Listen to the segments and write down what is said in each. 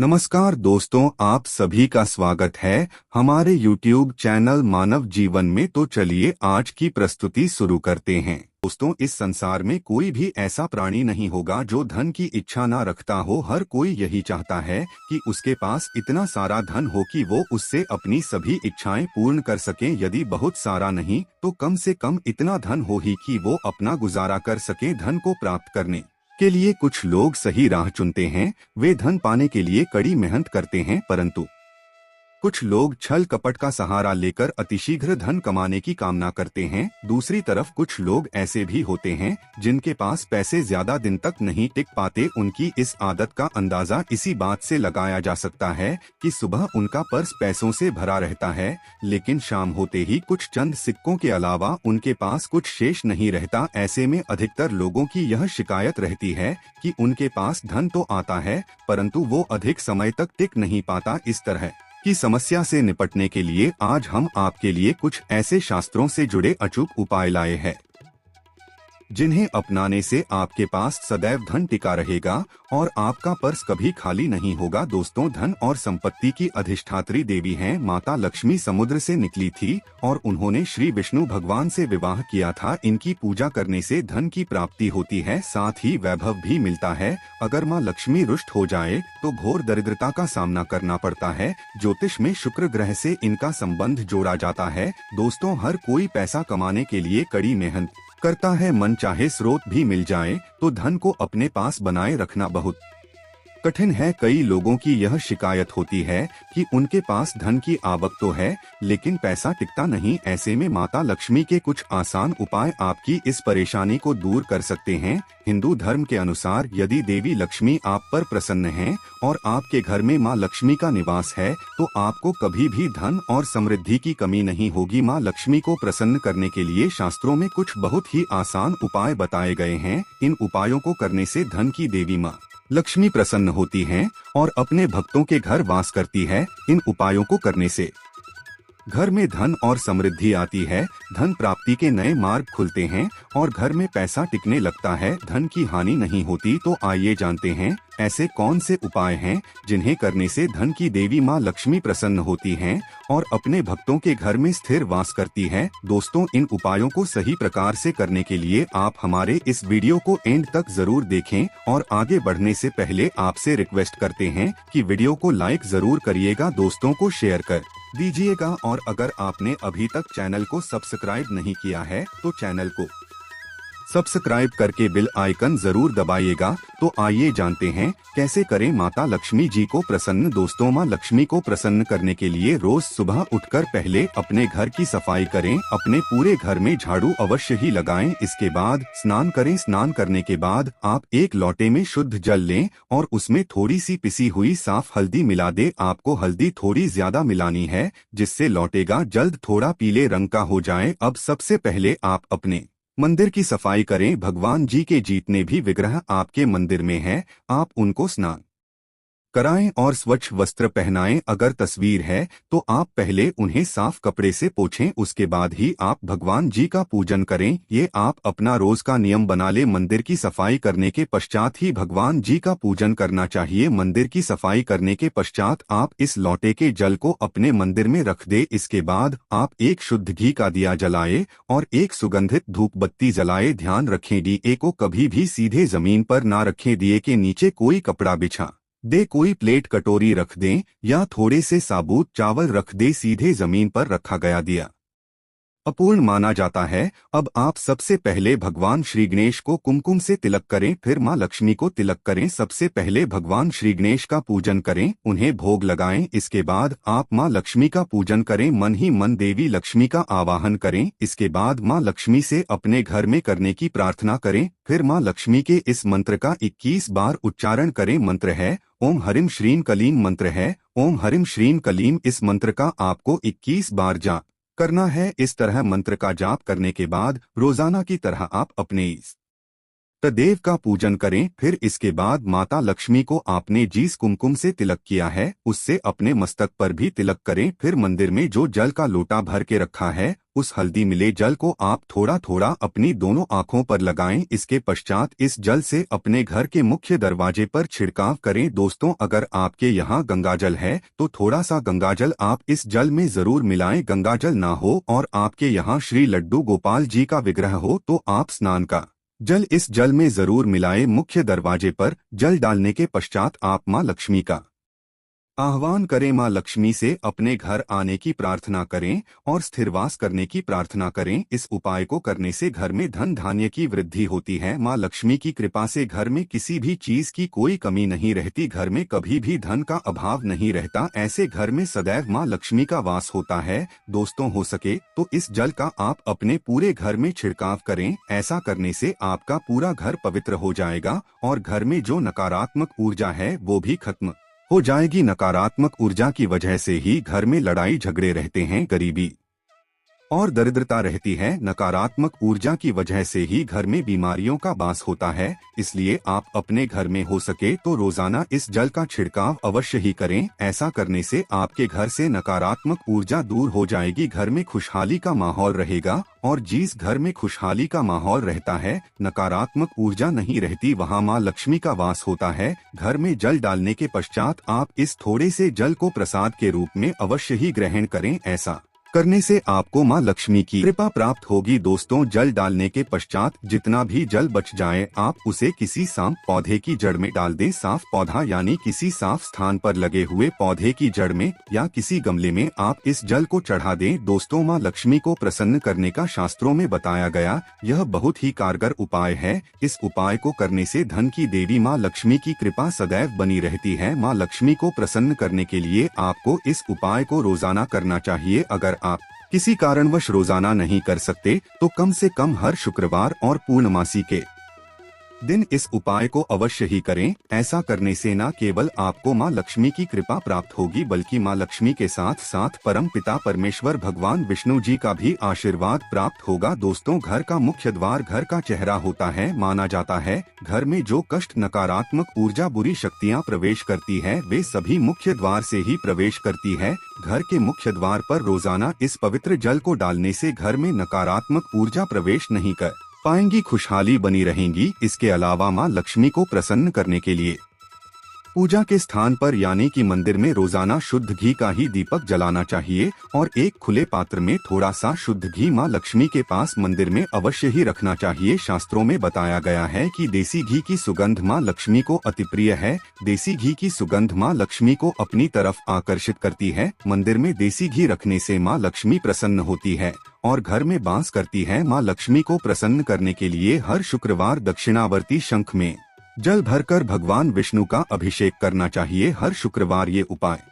नमस्कार दोस्तों, आप सभी का स्वागत है हमारे YouTube चैनल मानव जीवन में। तो चलिए आज की प्रस्तुति शुरू करते हैं। दोस्तों, इस संसार में कोई भी ऐसा प्राणी नहीं होगा जो धन की इच्छा ना रखता हो। हर कोई यही चाहता है कि उसके पास इतना सारा धन हो कि वो उससे अपनी सभी इच्छाएं पूर्ण कर सके। यदि बहुत सारा नहीं तो कम से कम इतना धन हो ही कि वो अपना गुजारा कर सके। धन को प्राप्त करने के लिए कुछ लोग सही राह चुनते हैं। वे धन पाने के लिए कड़ी मेहनत करते हैं, परंतु कुछ लोग छल कपट का सहारा लेकर अतिशीघ्र धन कमाने की कामना करते हैं। दूसरी तरफ कुछ लोग ऐसे भी होते हैं जिनके पास पैसे ज्यादा दिन तक नहीं टिक पाते। उनकी इस आदत का अंदाजा इसी बात से लगाया जा सकता है कि सुबह उनका पर्स पैसों से भरा रहता है, लेकिन शाम होते ही कुछ चंद सिक्कों के अलावा उनके पास कुछ शेष नहीं रहता। ऐसे में अधिकतर लोगों की यह शिकायत रहती है कि उनके पास धन तो आता है परंतु वो अधिक समय तक टिक नहीं पाता। इस तरह की समस्या से निपटने के लिए आज हम आपके लिए कुछ ऐसे शास्त्रों से जुड़े अचूक उपाय लाए हैं जिन्हें अपनाने से आपके पास सदैव धन टिका रहेगा और आपका पर्स कभी खाली नहीं होगा। दोस्तों, धन और संपत्ति की अधिष्ठात्री देवी हैं माता लक्ष्मी। समुद्र से निकली थी और उन्होंने श्री विष्णु भगवान से विवाह किया था। इनकी पूजा करने से धन की प्राप्ति होती है, साथ ही वैभव भी मिलता है। अगर माँ लक्ष्मी रुष्ट हो जाए तो घोर दरिद्रता का सामना करना पड़ता है। ज्योतिष में शुक्र ग्रह से इनका संबंध जोड़ा जाता है। दोस्तों, हर कोई पैसा कमाने के लिए कड़ी मेहनत करता है। मन चाहे स्रोत भी मिल जाए तो धन को अपने पास बनाए रखना बहुत कठिन है। कई लोगों की यह शिकायत होती है कि उनके पास धन की आवक तो है लेकिन पैसा टिकता नहीं। ऐसे में माता लक्ष्मी के कुछ आसान उपाय आपकी इस परेशानी को दूर कर सकते हैं। हिंदू धर्म के अनुसार यदि देवी लक्ष्मी आप पर प्रसन्न हैं और आपके घर में माँ लक्ष्मी का निवास है तो आपको कभी भी धन और समृद्धि की कमी नहीं होगी। माँ लक्ष्मी को प्रसन्न करने के लिए शास्त्रों में कुछ बहुत ही आसान उपाय बताए गए हैं। इन उपायों को करने से धन की देवी माँ लक्ष्मी प्रसन्न होती हैं और अपने भक्तों के घर वास करती है। इन उपायों को करने से घर में धन और समृद्धि आती है, धन प्राप्ति के नए मार्ग खुलते हैं और घर में पैसा टिकने लगता है। धन की हानि नहीं होती। तो आइए जानते हैं ऐसे कौन से उपाय हैं जिन्हें करने से धन की देवी माँ लक्ष्मी प्रसन्न होती हैं और अपने भक्तों के घर में स्थिर वास करती है। दोस्तों, इन उपायों को सही प्रकार से करने के लिए आप हमारे इस वीडियो को एंड तक जरूर देखें और आगे बढ़ने से पहले आपसे रिक्वेस्ट करते हैं कि वीडियो को लाइक जरूर करिएगा, दोस्तों को शेयर कर दीजिएगा और अगर आपने अभी तक चैनल को सब्सक्राइब नहीं किया है तो चैनल को सब्सक्राइब करके बेल आइकन जरूर दबाइएगा। तो आइए जानते हैं कैसे करें माता लक्ष्मी जी को प्रसन्न। दोस्तों, माँ लक्ष्मी को प्रसन्न करने के लिए रोज सुबह उठकर पहले अपने घर की सफाई करें। अपने पूरे घर में झाड़ू अवश्य ही लगाएं। इसके बाद स्नान करें। स्नान करने के बाद आप एक लोटे में शुद्ध जल लें और उसमें थोड़ी सी पिसी हुई साफ हल्दी मिला दे। आपको हल्दी थोड़ी ज्यादा मिलानी है जिससे लौटेगा जल्द थोड़ा पीले रंग का हो जाए। अब सबसे पहले आप अपने मंदिर की सफाई करें। भगवान जी के जितने भी विग्रह आपके मंदिर में हैं, आप उनको स्नान कराएं और स्वच्छ वस्त्र पहनाएं। अगर तस्वीर है तो आप पहले उन्हें साफ कपड़े से पोंछें, उसके बाद ही आप भगवान जी का पूजन करें। ये आप अपना रोज का नियम बना ले। मंदिर की सफाई करने के पश्चात ही भगवान जी का पूजन करना चाहिए। मंदिर की सफाई करने के पश्चात आप इस लोटे के जल को अपने मंदिर में रख दे। इसके बाद आप एक शुद्ध घी का दिया जलाए और एक सुगंधित धूप बत्ती जलाए। ध्यान रखें, दिए को कभी भी सीधे जमीन पर ना रखें। दिए के नीचे कोई कपड़ा बिछा दे, कोई प्लेट कटोरी रख दें या थोड़े से साबुत चावल रख दे। सीधे जमीन पर रखा गया दिया अपूर्ण माना जाता है। अब आप सबसे पहले भगवान श्री गणेश को कुमकुम से तिलक करें, फिर माँ लक्ष्मी को तिलक करें। सबसे पहले भगवान श्री गणेश का पूजन करें, उन्हें भोग लगाएं। इसके बाद आप माँ लक्ष्मी का पूजन करें। मन ही मन देवी लक्ष्मी का आवाहन करें। इसके बाद माँ लक्ष्मी से अपने घर में करने की प्रार्थना करें। फिर माँ लक्ष्मी के इस मंत्र का 21 बार उच्चारण करें। मंत्र है ओम हरिम श्रीम कलीम। मंत्र है ओम हरिम श्रीम कलीम। इस मंत्र का आपको 21 बार जाप करना है। इस तरह मंत्र का जाप करने के बाद रोजाना की तरह आप अपने इस देव का पूजन करें। फिर इसके बाद माता लक्ष्मी को आपने जिस कुमकुम से तिलक किया है उससे अपने मस्तक पर भी तिलक करें। फिर मंदिर में जो जल का लोटा भर के रखा है उस हल्दी मिले जल को आप थोड़ा थोड़ा अपनी दोनों आंखों पर लगाएं। इसके पश्चात इस जल से अपने घर के मुख्य दरवाजे पर छिड़काव करें। दोस्तों, अगर आपके यहाँ गंगाजल है तो थोड़ा सा गंगाजल आप इस जल में जरूर मिलाएं। गंगाजल ना हो और आपके यहाँ श्री लड्डू गोपाल जी का विग्रह हो तो आप स्नान का जल इस जल में जरूर मिलाएं। मुख्य दरवाजे पर जल डालने के पश्चात आप मां लक्ष्मी का आह्वान करें। मां लक्ष्मी से अपने घर आने की प्रार्थना करें और स्थिरवास करने की प्रार्थना करें। इस उपाय को करने से घर में धन धान्य की वृद्धि होती है। मां लक्ष्मी की कृपा से घर में किसी भी चीज की कोई कमी नहीं रहती। घर में कभी भी धन का अभाव नहीं रहता। ऐसे घर में सदैव मां लक्ष्मी का वास होता है। दोस्तों, हो सके तो इस जल का आप अपने पूरे घर में छिड़काव करें। ऐसा करने से आपका पूरा घर पवित्र हो जाएगा और घर में जो नकारात्मक ऊर्जा है वो भी खत्म हो जाएगी। नकारात्मक ऊर्जा की वजह से ही घर में लड़ाई झगड़े रहते हैं, गरीबी और दरिद्रता रहती है। नकारात्मक ऊर्जा की वजह से ही घर में बीमारियों का वास होता है। इसलिए आप अपने घर में हो सके तो रोजाना इस जल का छिड़काव अवश्य ही करें। ऐसा करने से आपके घर से नकारात्मक ऊर्जा दूर हो जाएगी। घर में खुशहाली का माहौल रहेगा और जिस घर में खुशहाली का माहौल रहता है, नकारात्मक ऊर्जा नहीं रहती, वहाँ माँ लक्ष्मी का वास होता है। घर में जल डालने के पश्चात आप इस थोड़े से जल को प्रसाद के रूप में अवश्य ही ग्रहण करें। ऐसा करने से आपको मां लक्ष्मी की कृपा प्राप्त होगी। दोस्तों, जल डालने के पश्चात जितना भी जल बच जाए आप उसे किसी साफ पौधे की जड़ में डाल दें। साफ पौधा यानी किसी साफ स्थान पर लगे हुए पौधे की जड़ में या किसी गमले में आप इस जल को चढ़ा दें। दोस्तों, मां लक्ष्मी को प्रसन्न करने का शास्त्रों में बताया गया यह बहुत ही कारगर उपाय है। इस उपाय को करने से धन की देवी मां लक्ष्मी की कृपा सदैव बनी रहती है। मां लक्ष्मी को प्रसन्न करने के लिए आपको इस उपाय को रोजाना करना चाहिए। अगर आप किसी कारणवश रोजाना नहीं कर सकते तो कम से कम हर शुक्रवार और पूर्णमासी के दिन इस उपाय को अवश्य ही करें। ऐसा करने से न केवल आपको मां लक्ष्मी की कृपा प्राप्त होगी बल्कि मां लक्ष्मी के साथ साथ परम पिता परमेश्वर भगवान विष्णु जी का भी आशीर्वाद प्राप्त होगा। दोस्तों, घर का मुख्य द्वार घर का चेहरा होता है। माना जाता है घर में जो कष्ट, नकारात्मक ऊर्जा, बुरी शक्तियाँ प्रवेश करती है वे सभी मुख्य द्वार से ही प्रवेश करती है। घर के मुख्य द्वार पर रोजाना इस पवित्र जल को डालने से घर में नकारात्मक ऊर्जा प्रवेश नहीं कर पाएंगी, खुशहाली बनी रहेंगी। इसके अलावा मां लक्ष्मी को प्रसन्न करने के लिए पूजा के स्थान पर यानी कि मंदिर में रोजाना शुद्ध घी का ही दीपक जलाना चाहिए और एक खुले पात्र में थोड़ा सा शुद्ध घी मां लक्ष्मी के पास मंदिर में अवश्य ही रखना चाहिए। शास्त्रों में बताया गया है कि देसी घी की सुगंध मां लक्ष्मी को अति प्रिय है। देसी घी की सुगंध मां लक्ष्मी को अपनी तरफ आकर्षित करती है। मंदिर में देसी घी रखने से मां लक्ष्मी प्रसन्न होती है और घर में वास करती है। मां लक्ष्मी को प्रसन्न करने के लिए हर शुक्रवार दक्षिणावर्ती शंख में जल भरकर भगवान विष्णु का अभिषेक करना चाहिए। हर शुक्रवार ये उपाय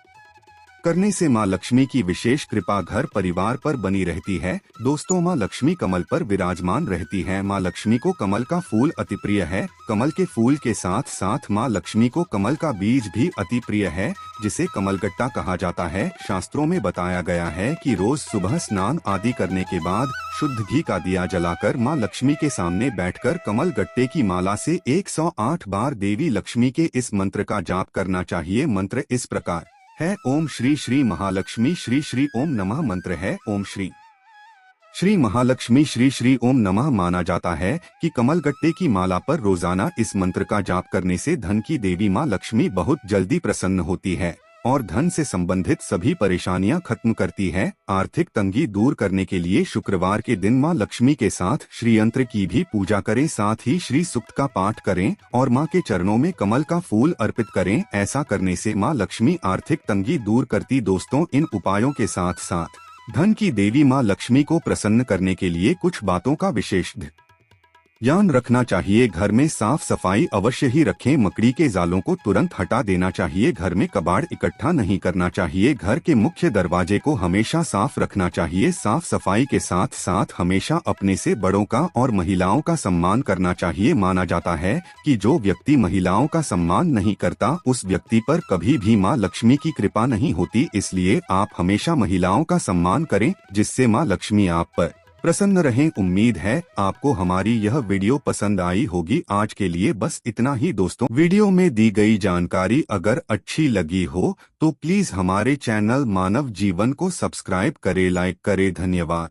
करने से मां लक्ष्मी की विशेष कृपा घर परिवार पर बनी रहती है। दोस्तों, मां लक्ष्मी कमल पर विराजमान रहती है। मां लक्ष्मी को कमल का फूल अति प्रिय है। कमल के फूल के साथ साथ मां लक्ष्मी को कमल का बीज भी अति प्रिय है, जिसे कमलगट्टा कहा जाता है। शास्त्रों में बताया गया है कि रोज सुबह स्नान आदि करने के बाद शुद्ध घी का दिया जलाकर मां लक्ष्मी के सामने बैठकर कमल गट्टे की माला से 108 बार देवी लक्ष्मी के इस मंत्र का जाप करना चाहिए। मंत्र इस प्रकार है: ओम श्री श्री महालक्ष्मी श्री श्री ओम नमः। मंत्र है ओम श्री श्री महालक्ष्मी श्री श्री ओम नमः। माना जाता है कि कमलगट्टे की माला पर रोजाना इस मंत्र का जाप करने से धन की देवी मां लक्ष्मी बहुत जल्दी प्रसन्न होती है और धन से संबंधित सभी परेशानियां खत्म करती है। आर्थिक तंगी दूर करने के लिए शुक्रवार के दिन मां लक्ष्मी के साथ श्री यंत्र की भी पूजा करें, साथ ही श्री सूक्त का पाठ करें और मां के चरणों में कमल का फूल अर्पित करें। ऐसा करने से मां लक्ष्मी आर्थिक तंगी दूर करती। दोस्तों, इन उपायों के साथ साथ धन की देवी मां लक्ष्मी को प्रसन्न करने के लिए कुछ बातों का विशेष ध्यान रखना चाहिए। घर में साफ सफाई अवश्य ही रखें। मकड़ी के जालों को तुरंत हटा देना चाहिए। घर में कबाड़ इकट्ठा नहीं करना चाहिए। घर के मुख्य दरवाजे को हमेशा साफ रखना चाहिए। साफ सफाई के साथ साथ हमेशा अपने से बड़ों का और महिलाओं का सम्मान करना चाहिए। माना जाता है कि जो व्यक्ति महिलाओं का सम्मान नहीं करता उस व्यक्ति पर कभी भी माँ लक्ष्मी की कृपा नहीं होती। इसलिए आप हमेशा महिलाओं का सम्मान करें, जिससे माँ लक्ष्मी आप पर प्रसन्न रहें। उम्मीद है आपको हमारी यह वीडियो पसंद आई होगी। आज के लिए बस इतना ही दोस्तों। वीडियो में दी गई जानकारी अगर अच्छी लगी हो तो प्लीज हमारे चैनल मानव जीवन को सब्सक्राइब करें, लाइक करें। धन्यवाद।